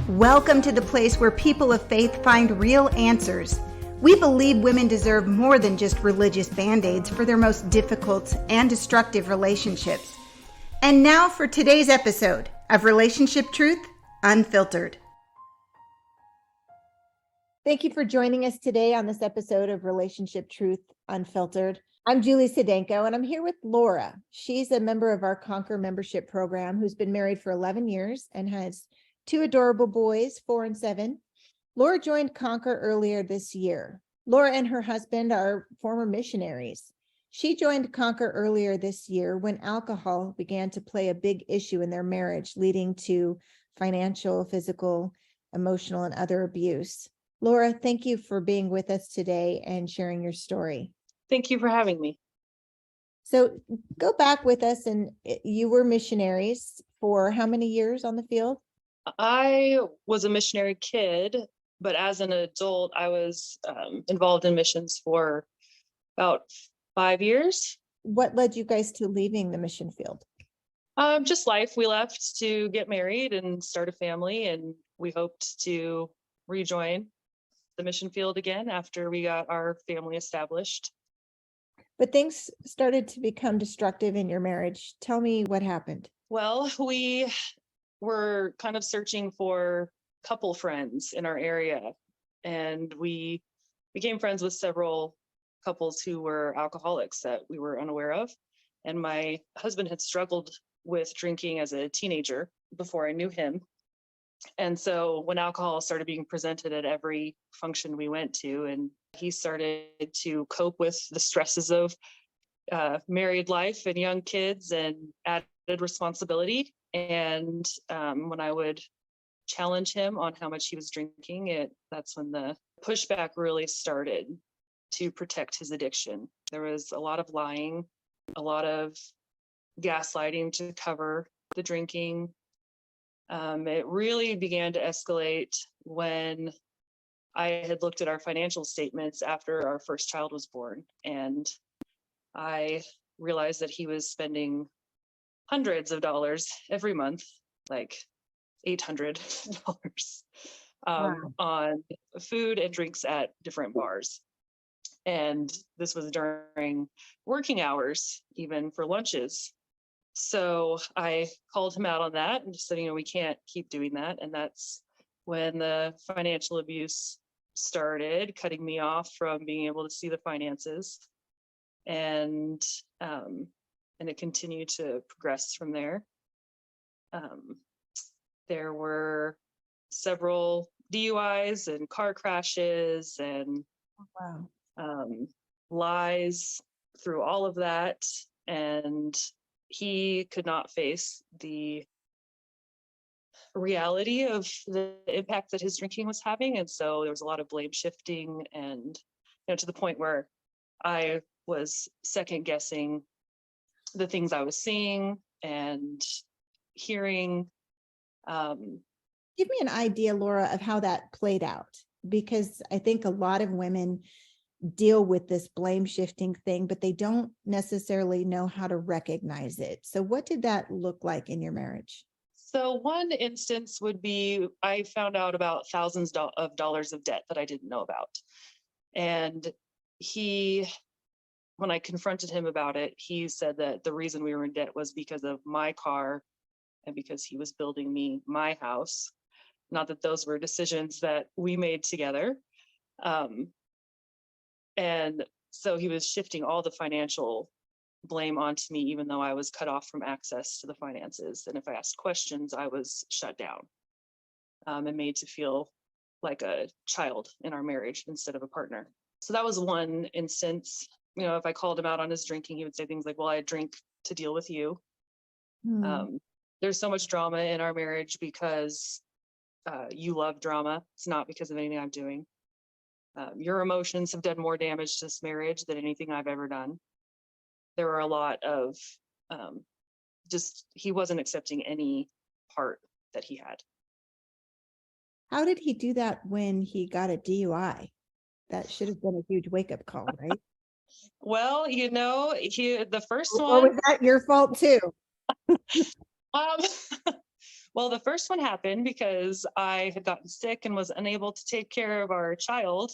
Welcome to the place where people of faith find real answers. We believe women deserve more than just religious band-aids for their most difficult and destructive relationships. And now for today's episode of Relationship Truth Unfiltered. Thank you for joining us today on this episode of Relationship Truth Unfiltered. I'm Julie Sedenko, and I'm here with Laura. She's a member of our Conquer membership program who's been married for 11 years and has two adorable boys, 4 and 7. Laura joined Conquer earlier this year. Laura and her husband are former missionaries. She joined Conquer earlier this year when alcohol began to play a big issue in their marriage, leading to financial, physical, emotional, and other abuse. Laura, thank you for being with us today and sharing your story. Thank you for having me. So go back with us, and you were missionaries for how many years on the field? I was a missionary kid, but as an adult, I was involved in missions for about 5 years. What led you guys to leaving the mission field? Just life. We left to get married and start a family, and we hoped to rejoin the mission field again after we got our family established. But things started to become destructive in your marriage. Tell me what happened. Well, we were kind of searching for couple friends in our area, and we became friends with several couples who were alcoholics that we were unaware of. And my husband had struggled with drinking as a teenager before I knew him. And so when alcohol started being presented at every function we went to, and he started to cope with the stresses of married life and young kids and added responsibility. And when I would challenge him on how much he was drinking, that's when the pushback really started to protect his addiction. There was a lot of lying, a lot of gaslighting to cover the drinking. It really began to escalate when I had looked at our financial statements after our first child was born, and I realized that he was spending hundreds of dollars every month, like $800 on food and drinks at different bars. And this was during working hours, even for lunches. So I called him out on that and just said, we can't keep doing that. And that's when the financial abuse started, cutting me off from being able to see the finances. And it continued to progress from there. There were several DUIs and car crashes and lies through all of that. And he could not face the reality of the impact that his drinking was having. And so there was a lot of blame shifting, and to the point where I was second guessing the things I was seeing and hearing. Give me an idea, Laura, of how that played out, because I think a lot of women deal with this blame shifting thing, but they don't necessarily know how to recognize it. So what did that look like in your marriage? So one instance would be, I found out about thousands of dollars of debt that I didn't know about. And when I confronted him about it, he said that the reason we were in debt was because of my car and because he was building me my house. Not that those were decisions that we made together. And so he was shifting all the financial blame onto me, even though I was cut off from access to the finances. And if I asked questions, I was shut down and made to feel like a child in our marriage instead of a partner. So that was one instance. If I called him out on his drinking, he would say things like, well, I drink to deal with you. There's so much drama in our marriage because you love drama. It's not because of anything I'm doing. Your emotions have done more damage to this marriage than anything I've ever done. There were a lot of he wasn't accepting any part that he had. How did he do that when he got a DUI? That should have been a huge wake-up call, right? Well, the first Or one. was that your fault too? Well, the first one happened because I had gotten sick and was unable to take care of our child.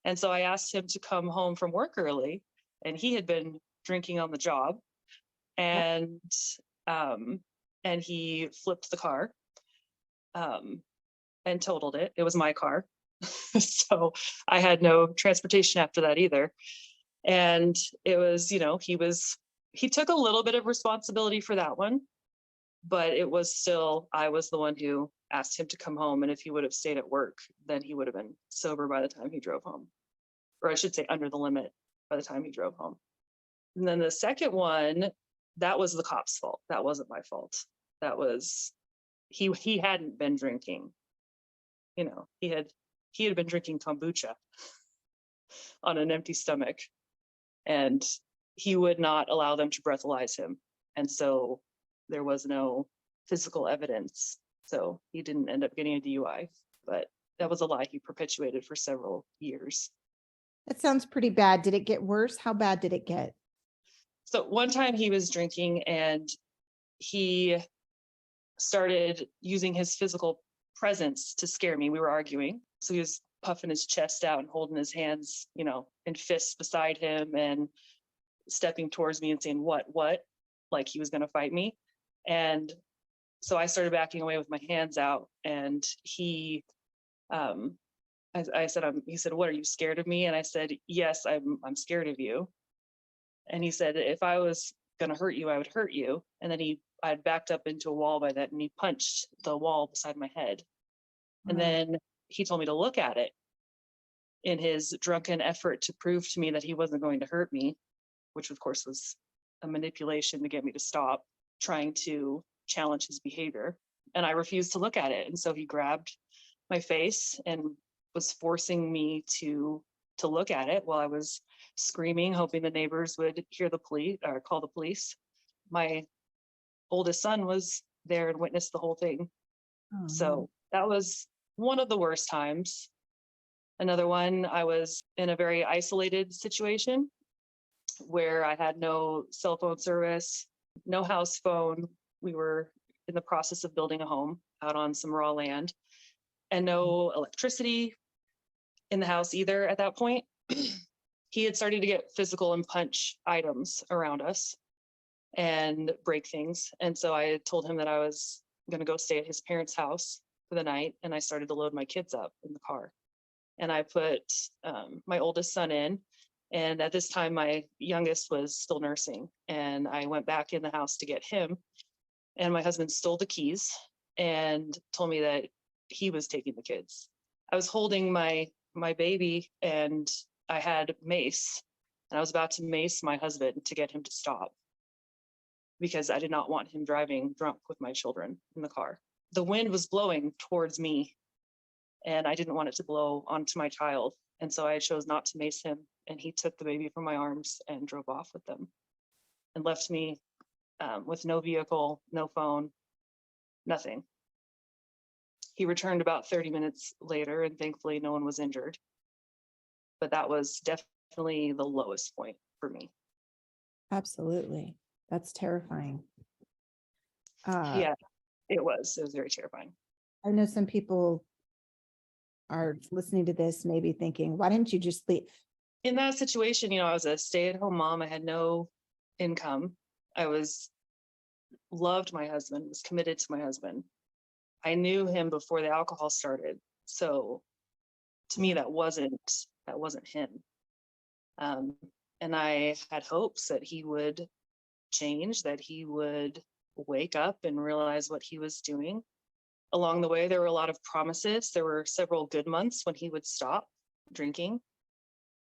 And so I asked him to come home from work early, and he had been drinking on the job, and um, and he flipped the car um, and totaled it. It was my car. So I had no transportation after that either. And it was, he took a little bit of responsibility for that one, but it was still, I was the one who asked him to come home. And if he would have stayed at work, then he would have been sober by the time he drove home, or I should say under the limit by the time he drove home. And then the second one, that was the cop's fault. That wasn't my fault. That was, he hadn't been drinking. He had been drinking kombucha on an empty stomach, and he would not allow them to breathalyze him. And so there was no physical evidence. So he didn't end up getting a DUI, but that was a lie he perpetuated for several years. That sounds pretty bad. Did it get worse? How bad did it get? So one time he was drinking and he started using his physical presence to scare me. We were arguing. So he was puffing his chest out and holding his hands, in fists beside him and stepping towards me and saying, what, like he was going to fight me. And so I started backing away with my hands out, and he, I said, he said, what, are you scared of me? And I said, yes, I'm scared of you. And he said, if I was going to hurt you, I would hurt you. And then I had backed up into a wall by that, and he punched the wall beside my head. And then he told me to look at it in his drunken effort to prove to me that he wasn't going to hurt me, which of course was a manipulation to get me to stop trying to challenge his behavior. And I refused to look at it. And so he grabbed my face and was forcing me to look at it while I was screaming, hoping the neighbors would hear the police or call the police. My oldest son was there and witnessed the whole thing. Oh, So that was one of the worst times. Another one, I was in a very isolated situation where I had no cell phone service, no house phone. We were in the process of building a home out on some raw land, and no electricity in the house either at that point. He had started to get physical and punch items around us and break things. And so I told him that I was going to go stay at his parents' house for the night. And I started to load my kids up in the car. And I put my oldest son in. And at this time, my youngest was still nursing. And I went back in the house to get him. And my husband stole the keys and told me that he was taking the kids. I was holding my baby, and I had mace. And I was about to mace my husband to get him to stop, because I did not want him driving drunk with my children in the car. The wind was blowing towards me, and I didn't want it to blow onto my child. And so I chose not to mace him, and he took the baby from my arms and drove off with them and left me with no vehicle, no phone, nothing. He returned about 30 minutes later, and thankfully no one was injured. But that was definitely the lowest point for me. absolutely. That's terrifying. Yeah, it was very terrifying. I know some people are listening to this, maybe thinking, why didn't you just leave? In that situation, I was a stay-at-home mom. I had no income. I loved my husband, was committed to my husband. I knew him before the alcohol started. So to me, that wasn't him. And I had hopes that he would change, that he would wake up and realize what he was doing. Along the way, there were a lot of promises. There were several good months when he would stop drinking,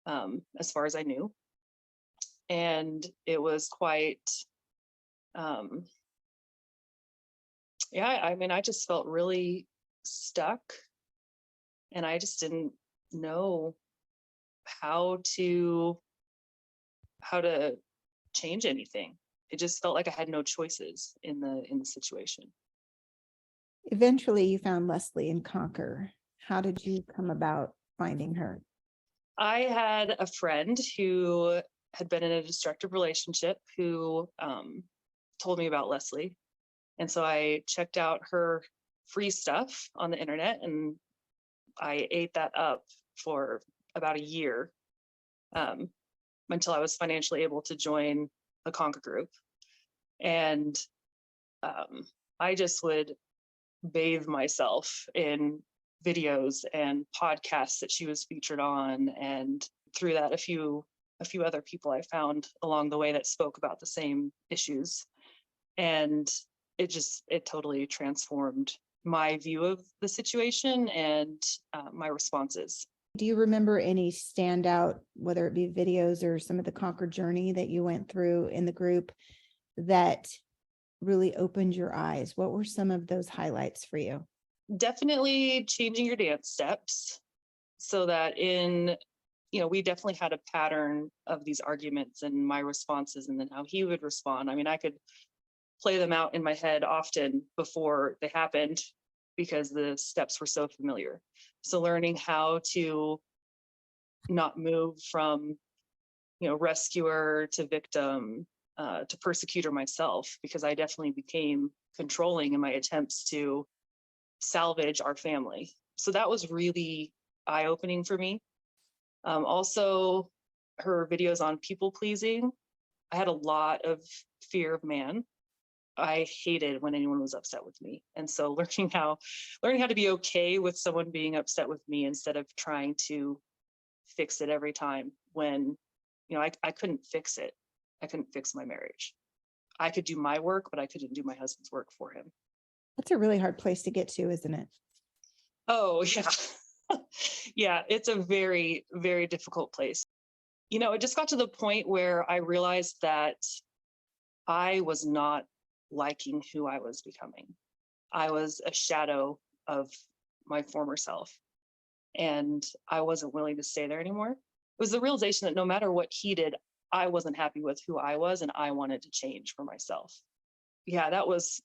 as far as I knew. And it was quite, I just felt really stuck, and I just didn't know how to change anything. It just felt like I had no choices in the situation. Eventually you found Leslie in Concord. How did you come about finding her? I had a friend who had been in a destructive relationship who told me about Leslie. And so I checked out her free stuff on the internet, and I ate that up for about a year, until I was financially able to join a Conquer group. And I just would bathe myself in videos and podcasts that she was featured on, and through that a few other people I found along the way that spoke about the same issues. And it totally transformed my view of the situation and my responses. Do you remember any standout, whether it be videos or some of the Conquer journey that you went through in the group that really opened your eyes? What were some of those highlights for you? Definitely changing your dance steps, so that we definitely had a pattern of these arguments and my responses and then how he would respond. I mean, I could play them out in my head often before they happened because the steps were so familiar. So learning how to not move from, rescuer to victim, to persecutor myself, because I definitely became controlling in my attempts to salvage our family. So that was really eye-opening for me. Also, her videos on people pleasing. I had a lot of fear of man. I hated when anyone was upset with me. And so learning how to be okay with someone being upset with me instead of trying to fix it every time when, I couldn't fix it. I couldn't fix my marriage. I could do my work, but I couldn't do my husband's work for him. That's a really hard place to get to, isn't it? Oh, yeah. Yeah, it's a very, very difficult place. It just got to the point where I realized that I was not liking who I was becoming. I was a shadow of my former self, and I wasn't willing to stay there anymore. It was the realization that no matter what he did, I wasn't happy with who I was, and I wanted to change for myself. Yeah, that was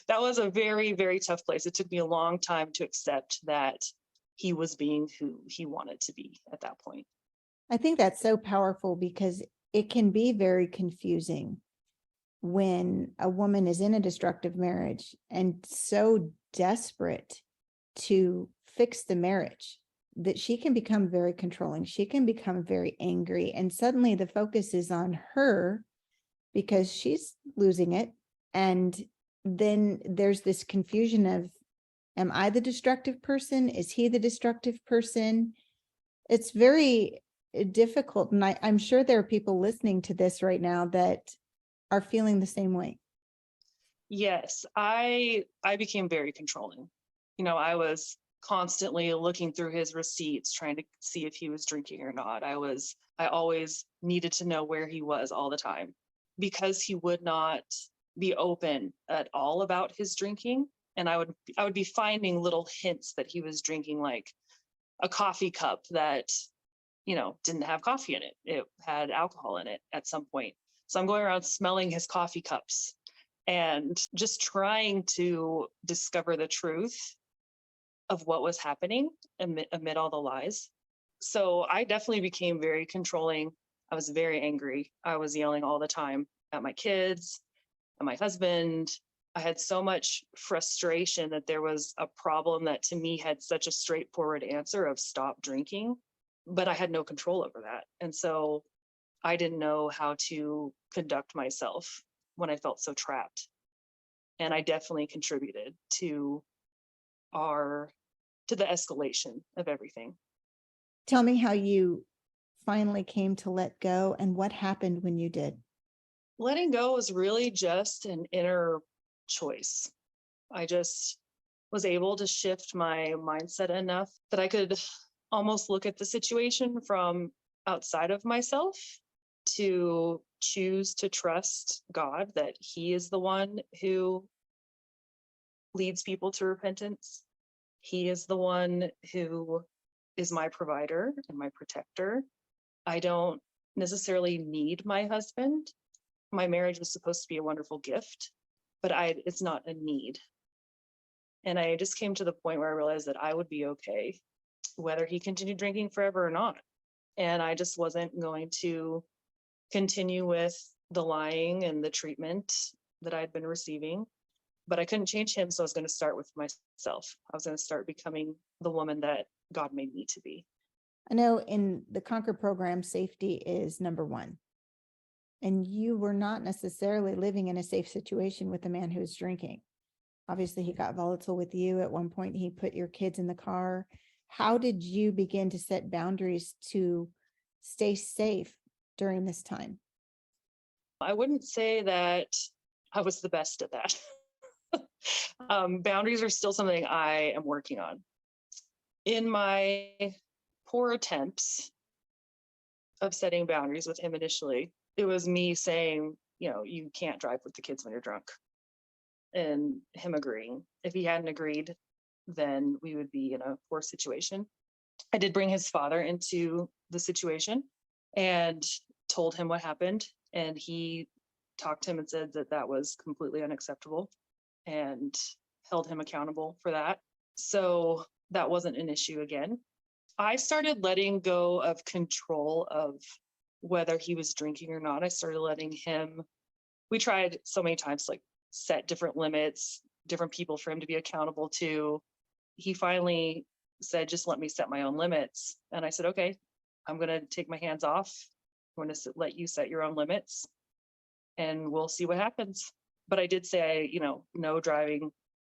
that was a very, very tough place. It took me a long time to accept that he was being who he wanted to be at that point. I think that's so powerful because it can be very confusing when a woman is in a destructive marriage and so desperate to fix the marriage that she can become very controlling. She can become very angry. And suddenly the focus is on her because she's losing it. And then there's this confusion of, am I the destructive person? Is he the destructive person? It's very difficult. And I'm sure there are people listening to this right now that are feeling the same way. Yes, I became very controlling. I was constantly looking through his receipts, trying to see if he was drinking or not. I always needed to know where he was all the time, because he would not be open at all about his drinking. And I would be finding little hints that he was drinking, like a coffee cup that, didn't have coffee in it. It had alcohol in it at some point. So I'm going around smelling his coffee cups and just trying to discover the truth of what was happening amid all the lies. So I definitely became very controlling. I was very angry. I was yelling all the time at my kids, at my husband. I had so much frustration that there was a problem that to me had such a straightforward answer of stop drinking, but I had no control over that. And so I didn't know how to conduct myself when I felt so trapped. And I definitely contributed to the escalation of everything. Tell me how you finally came to let go and what happened when you did. Letting go was really just an inner choice. I just was able to shift my mindset enough that I could almost look at the situation from outside of myself, to choose to trust God, that he is the one who leads people to repentance. He is the one who is my provider and my protector. I don't necessarily need my husband. My marriage was supposed to be a wonderful gift, but it's not a need. And I just came to the point where I realized that I would be okay whether he continued drinking forever or not. And I just wasn't going to continue with the lying and the treatment that I'd been receiving. but I couldn't change him. So I was going to start with myself. I was going to start becoming the woman that God made me to be. I know in the Conquer program, safety is number one. And you were not necessarily living in a safe situation with a man who was drinking. Obviously, he got volatile with you. At one point, he put your kids in the car. How did you begin to set boundaries to stay safe during this time? I wouldn't say that I was the best at that. Boundaries are still something I am working on. In my poor attempts of setting boundaries with him initially, it was me saying, you can't drive with the kids when you're drunk, and him agreeing. If he hadn't agreed, then we would be in a poor situation. I did bring his father into the situation and told him what happened, and he talked to him and said that that was completely unacceptable and held him accountable for that. So that wasn't an issue again. I started letting go of control of whether he was drinking or not. I started letting him, we tried so many times to like set different limits, different people for him to be accountable to. He finally said, just let me set my own limits. And I said, okay, I'm going to take my hands off. I'm going to let you set your own limits and we'll see what happens. But I did say, no driving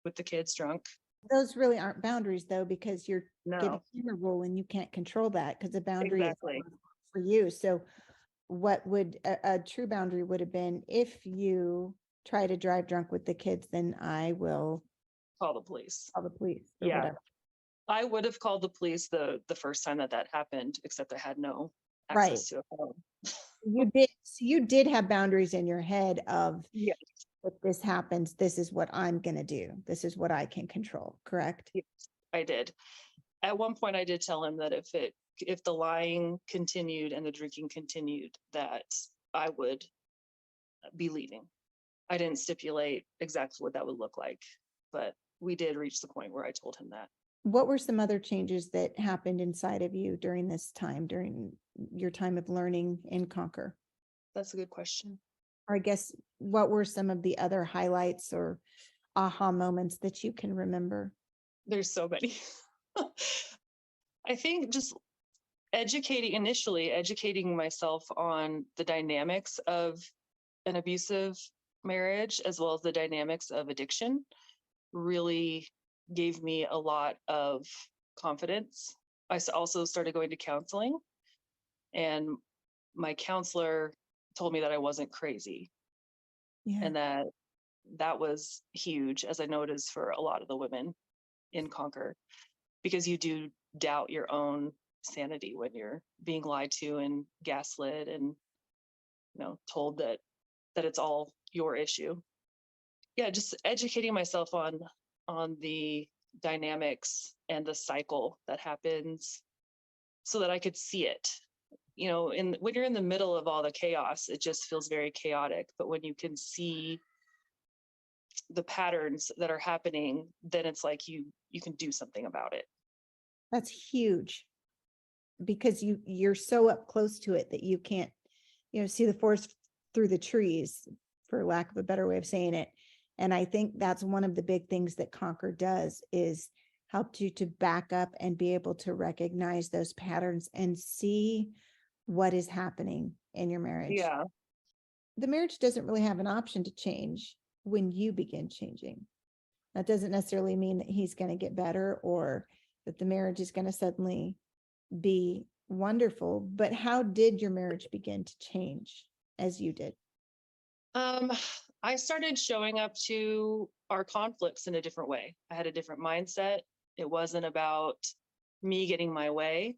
with the kids drunk. Those really aren't boundaries though, because you're giving No, him a rule and you can't control that because a boundary exactly. is for you. So what would a true boundary would have been? If you try to drive drunk with the kids, then I will Call the police. call the police or Yeah. whatever. I would have called the police the first time that happened, except I had no Right. access to a phone. You did have boundaries in your head of, Yeah. if this happens, this is what I'm going to do. This is what I can control. Correct? Yes, I did. At one point, I did tell him that if the lying continued and the drinking continued, that I would be leaving. I didn't stipulate exactly what that would look like, but we did reach the point where I told him that. What were some other changes that happened inside of you during this time, during your time of learning in Conquer? That's a good question. Or I guess, what were some of the other highlights or aha moments that you can remember? There's so many. I think just educating myself on the dynamics of an abusive marriage, as well as the dynamics of addiction, really gave me a lot of confidence. I also started going to counseling, and my counselor told me that I wasn't crazy. Yeah. And that was huge, as I know it is for a lot of the women in Conquer, because you do doubt your own sanity when you're being lied to and gaslit and told that it's all your issue. Yeah, just educating myself on the dynamics and the cycle that happens so that I could see it. When you're in the middle of all the chaos, it just feels very chaotic. But when you can see the patterns that are happening, then it's like you can do something about it. That's huge, because you're so up close to it that you can't, see the forest through the trees, for lack of a better way of saying it. And I think that's one of the big things that Conquer does, is help you to back up and be able to recognize those patterns and see what is happening in your marriage. Yeah. The marriage doesn't really have an option to change when you begin changing. That doesn't necessarily mean that he's going to get better or that the marriage is going to suddenly be wonderful. But how did your marriage begin to change as you did? I started showing up to our conflicts in a different way. I had a different mindset. It wasn't about me getting my way.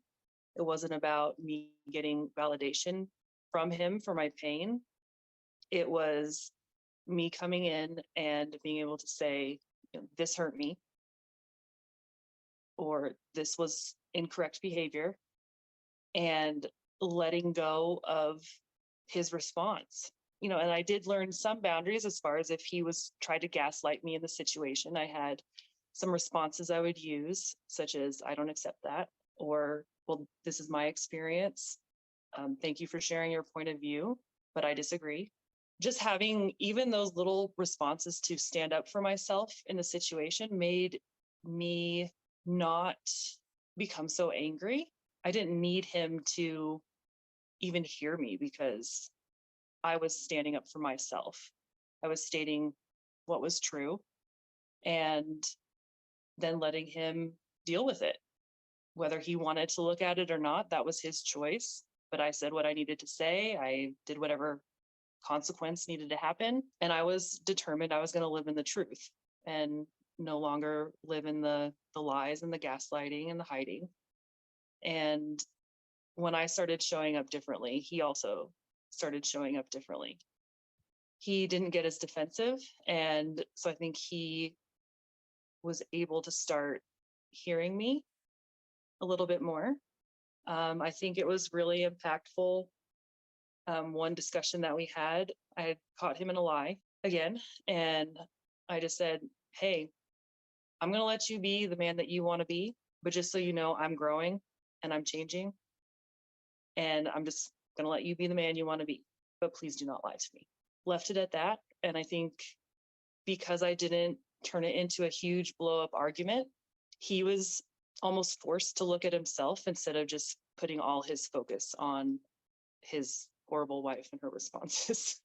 It wasn't about me getting validation from him for my pain. It was me coming in and being able to say, this hurt me, or this was incorrect behavior, and letting go of his response. And I did learn some boundaries as far as if he was trying to gaslight me in the situation. I had some responses I would use, such as, I don't accept that, or, well, this is my experience. Thank you for sharing your point of view, but I disagree. just having even those little responses to stand up for myself in the situation made me not become so angry. I didn't need him to even hear me because I was standing up for myself. I was stating what was true and then letting him deal with it. Whether he wanted to look at it or not, that was his choice. But I said what I needed to say. I did whatever consequence needed to happen. And I was determined I was going to live in the truth and no longer live in the lies and the gaslighting and the hiding. And when I started showing up differently, he also started showing up differently. He didn't get as defensive. And so I think he was able to start hearing me a little bit more. I think it was really impactful. One discussion that we had, I had caught him in a lie again. And I just said, hey, I'm going to let you be the man that you want to be. But just so you know, I'm growing and I'm changing. And I'm just going to let you be the man you want to be. But please do not lie to me. Left it at that. And I think because I didn't turn it into a huge blow up argument, he was almost forced to look at himself instead of just putting all his focus on his horrible wife and her responses.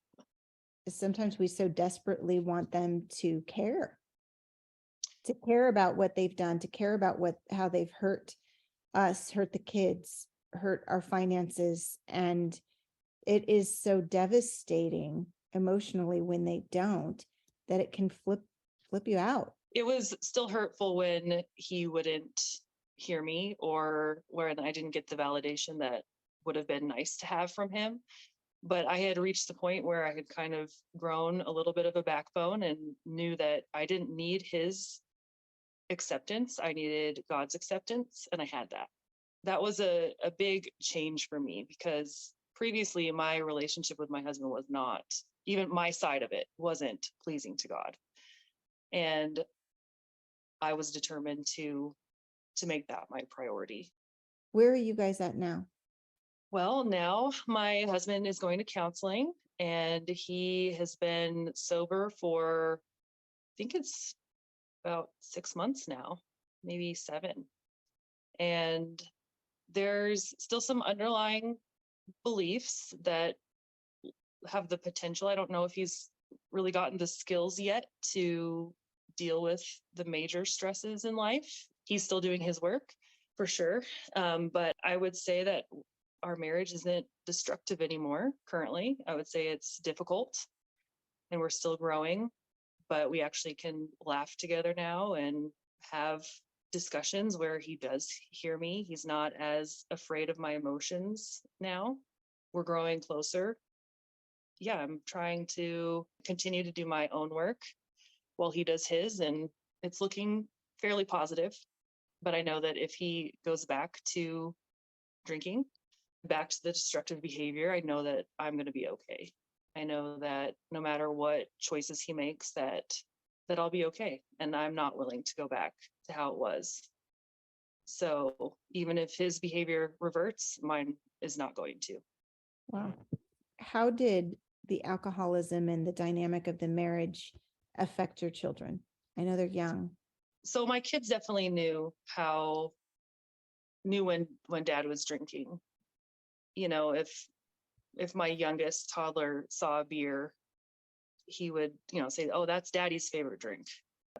Sometimes we so desperately want them to care about what they've done, to care about how they've hurt us, hurt the kids, hurt our finances. And it is so devastating emotionally when they don't, that it can flip you out. It was still hurtful when he wouldn't hear me or when I didn't get the validation that would have been nice to have from him. But I had reached the point where I had kind of grown a little bit of a backbone and knew that I didn't need his acceptance. I needed God's acceptance, and I had that. That was a big change for me because previously my relationship with my husband was not, even my side of it wasn't pleasing to God. And I was determined to make that my priority. Where are you guys at now? Well, now my husband is going to counseling and he has been sober for, I think it's about 6 months now, maybe 7. And there's still some underlying beliefs that have the potential. I don't know if he's really gotten the skills yet to deal with the major stresses in life. He's still doing his work for sure. But I would say that our marriage isn't destructive anymore currently. I would say it's difficult and we're still growing, but we actually can laugh together now and have discussions where he does hear me. He's not as afraid of my emotions now. We're growing closer. Yeah, I'm trying to continue to do my own work while he does his, and it's looking fairly positive. But I know that if he goes back to drinking, back to the destructive behavior, I know that I'm going to be okay. I know that no matter what choices he makes, that I'll be okay. And I'm not willing to go back to how it was. So even if his behavior reverts, mine is not going to. Wow. How did the alcoholism and the dynamic of the marriage affect your children? I know they're young. So my kids definitely knew when dad was drinking. You know, if my youngest toddler saw a beer, he would, say, oh, that's daddy's favorite drink.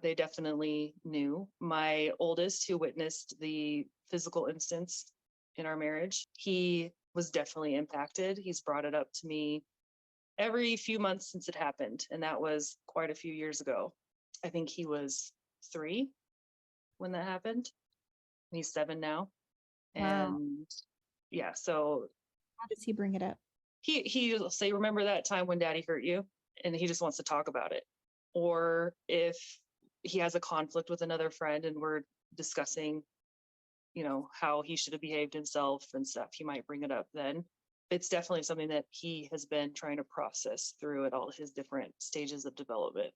They definitely knew. My oldest, who witnessed the physical instance in our marriage, he was definitely impacted. He's brought it up to me every few months since it happened. And that was quite a few years ago. I think he was 3 when that happened. He's 7 now. Wow. And yeah, so How does he bring it up? he'll say, remember that time when daddy hurt you? And he just wants to talk about it. Or if he has a conflict with another friend and we're discussing, how he should have behaved himself and stuff, he might bring it up then. It's definitely something that he has been trying to process through at all his different stages of development.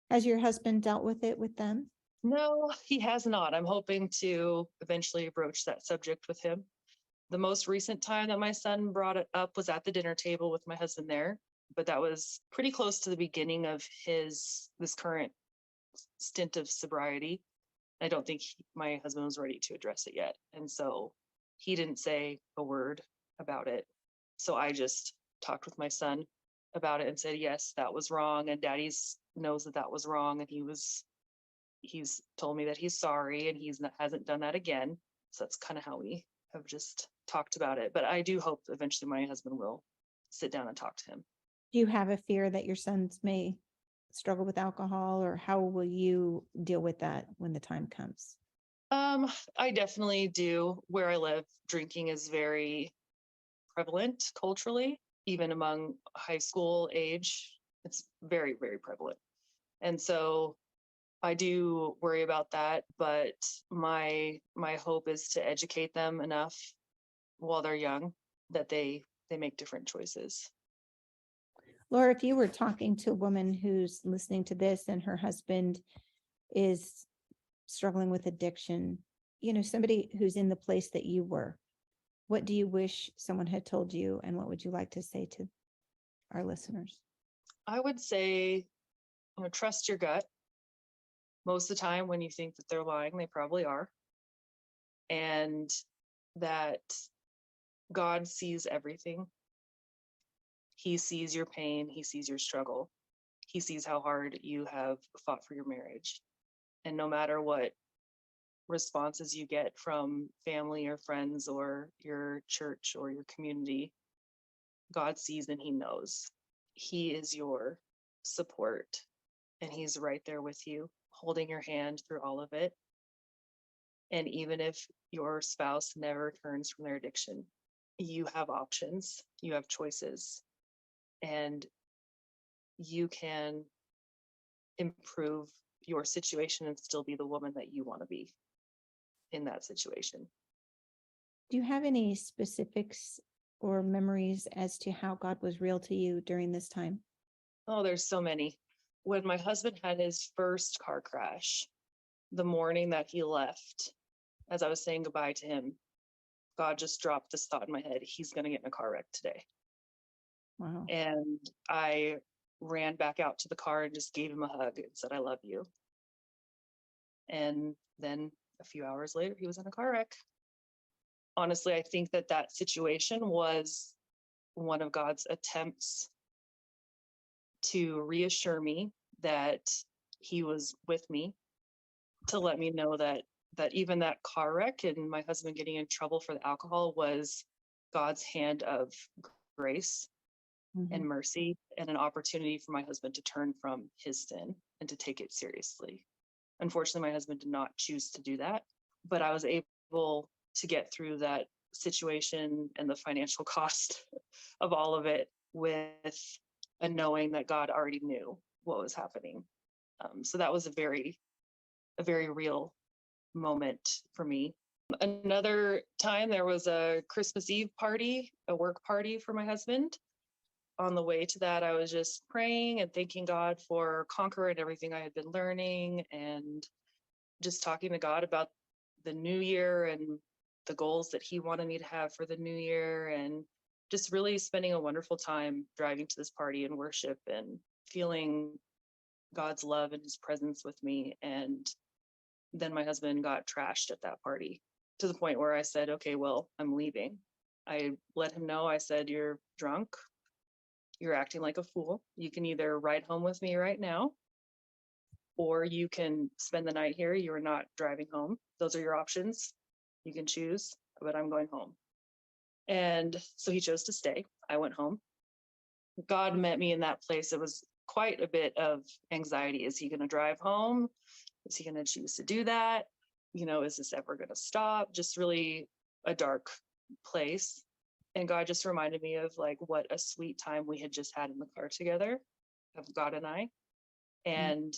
Has your husband dealt with it with them? No, he has not. I'm hoping to eventually broach that subject with him. The most recent time that my son brought it up was at the dinner table with my husband there. but that was pretty close to the beginning of this current stint of sobriety. I don't think my husband was ready to address it yet. And so he didn't say a word about it. So I just talked with my son about it and said, yes, that was wrong. And daddy's knows that that was wrong. And he's told me that he's sorry and hasn't done that again. So that's kind of how we have just talked about it. But I do hope eventually my husband will sit down and talk to him. Do you have a fear that your sons may struggle with alcohol, or how will you deal with that when the time comes? I definitely do. Where I live, drinking is very prevalent culturally, even among high school age. It's very, very prevalent. And so I do worry about that, but my hope is to educate them enough while they're young that they make different choices. Laura, if you were talking to a woman who's listening to this and her husband is struggling with addiction, somebody who's in the place that you were, what do you wish someone had told you, and what would you like to say to our listeners? I would say, trust your gut. Most of the time when you think that they're lying, they probably are. And that God sees everything. He sees your pain. He sees your struggle. He sees how hard you have fought for your marriage. And no matter what responses you get from family or friends or your church or your community, God sees and he knows. He is your support, and he's right there with you, holding your hand through all of it. And even if your spouse never turns from their addiction, you have options, you have choices, and you can improve your situation and still be the woman that you want to be in that situation. Do you have any specifics or memories as to how God was real to you during this time? Oh, there's so many. When my husband had his first car crash, the morning that he left, as I was saying goodbye to him, God just dropped this thought in my head: he's going to get in a car wreck today. Wow. And I ran back out to the car and just gave him a hug and said, I love you. And then a few hours later, he was in a car wreck. Honestly, I think that situation was one of God's attempts to reassure me that he was with me, to let me know that even that car wreck and my husband getting in trouble for the alcohol was God's hand of grace and mercy, and an opportunity for my husband to turn from his sin and to take it seriously. Unfortunately, my husband did not choose to do that, but I was able to get through that situation and the financial cost of all of it with a knowing that God already knew what was happening. So that was a very real moment for me. Another time, there was a Christmas Eve party, a work party for my husband. On the way to that, I was just praying and thanking God for Conquer and everything I had been learning, and just talking to God about the new year and the goals that he wanted me to have for the new year, and just really spending a wonderful time driving to this party and worship and feeling God's love and his presence with me. And then my husband got trashed at that party, to the point where I said, okay, well, I'm leaving. I let him know, I said, you're drunk. You're acting like a fool. You can either ride home with me right now, or you can spend the night here. You are not driving home. Those are your options. You can choose, but I'm going home. And so he chose to stay. I went home. God met me in that place. It was quite a bit of anxiety. Is he going to drive home? Is he going to choose to do that? Is this ever going to stop? Just really a dark place. And God just reminded me of like what a sweet time we had just had in the car together, of God and I. And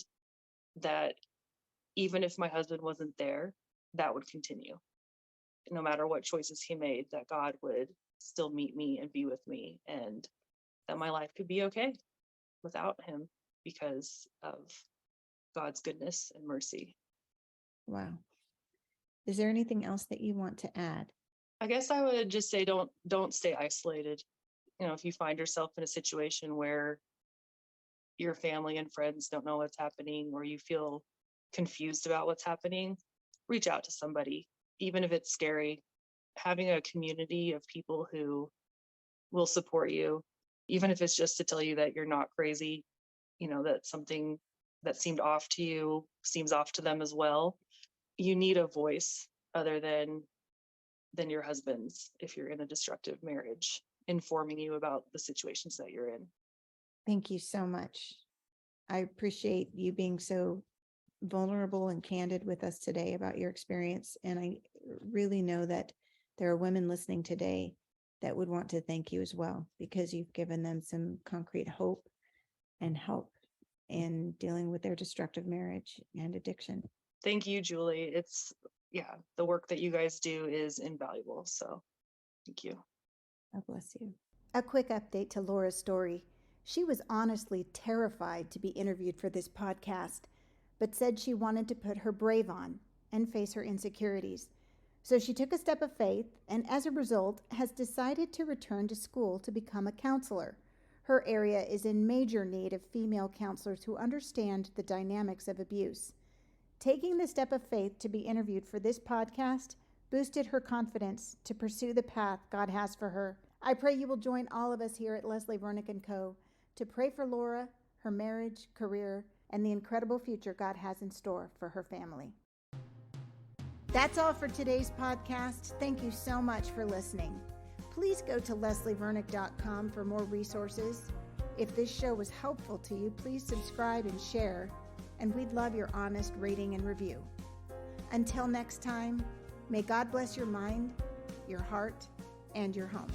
that even if my husband wasn't there, that would continue. No matter what choices he made, that God would still meet me and be with me, and that my life could be okay without him because of God's goodness and mercy. Wow. Is there anything else that you want to add? I guess I would just say don't stay isolated. if you find yourself in a situation where your family and friends don't know what's happening, or you feel confused about what's happening, reach out to somebody, even if it's scary. Having a community of people who will support you, even if it's just to tell you that you're not crazy, that something that seemed off to you seems off to them as well. You need a voice other than your husband's if you're in a destructive marriage, informing you about the situations that you're in. Thank you so much. I appreciate you being so vulnerable and candid with us today about your experience. And I really know that there are women listening today that would want to thank you as well, because you've given them some concrete hope and help in dealing with their destructive marriage and addiction. Thank you, Julie. The work that you guys do is invaluable. So thank you. God bless you. A quick update to Laura's story. She was honestly terrified to be interviewed for this podcast, but said she wanted to put her brave on and face her insecurities. So she took a step of faith, and as a result has decided to return to school to become a counselor. Her area is in major need of female counselors who understand the dynamics of abuse. Taking the step of faith to be interviewed for this podcast boosted her confidence to pursue the path God has for her. I pray you will join all of us here at Leslie Vernick & Co. to pray for Laura, her marriage, career, and the incredible future God has in store for her family. That's all for today's podcast. Thank you so much for listening. Please go to leslievernick.com for more resources. If this show was helpful to you, please subscribe and share, and we'd love your honest rating and review. Until next time, may God bless your mind, your heart, and your home.